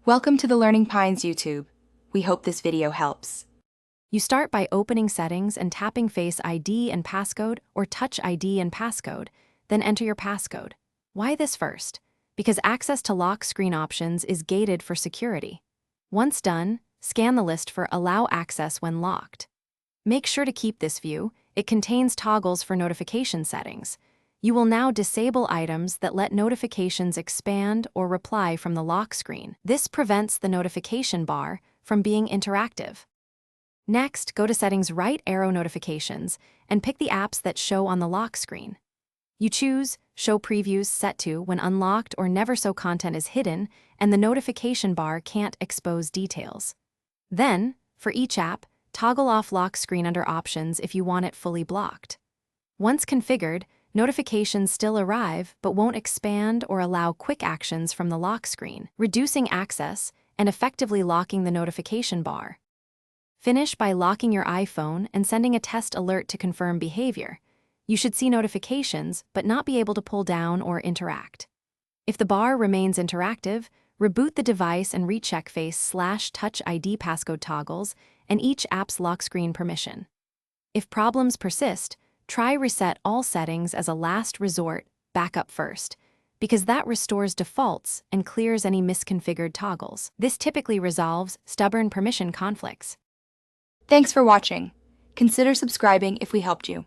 Welcome to the Learning Pines YouTube. We hope this video helps. You start by opening Settings and tapping Face ID and Passcode or Touch ID and Passcode, then enter your passcode. Why this first? Because access to lock screen options is gated for security. Once done, scan the list for Allow Access when locked. Make sure to keep this view. It contains toggles for notification settings. You will now disable items that let notifications expand or reply from the lock screen. This prevents the notification bar from being interactive. Next, go to Settings, right arrow Notifications, and pick the apps that show on the lock screen. You choose Show Previews set to when unlocked or Never Show content is hidden and the notification bar can't expose details. Then, for each app, toggle off lock screen under Options if you want it fully blocked. Once configured, notifications still arrive but won't expand or allow quick actions from the lock screen, reducing access and effectively locking the notification bar. Finish by locking your iPhone and sending a test alert to confirm behavior. You should see notifications but not be able to pull down or interact. If the bar remains interactive, reboot the device and recheck Face/Touch ID passcode toggles and each app's lock screen permission. If problems persist, try Reset All Settings as a last resort, backup first, because that restores defaults and clears any misconfigured toggles. This typically resolves stubborn permission conflicts. Thanks for watching. Consider subscribing if we helped you.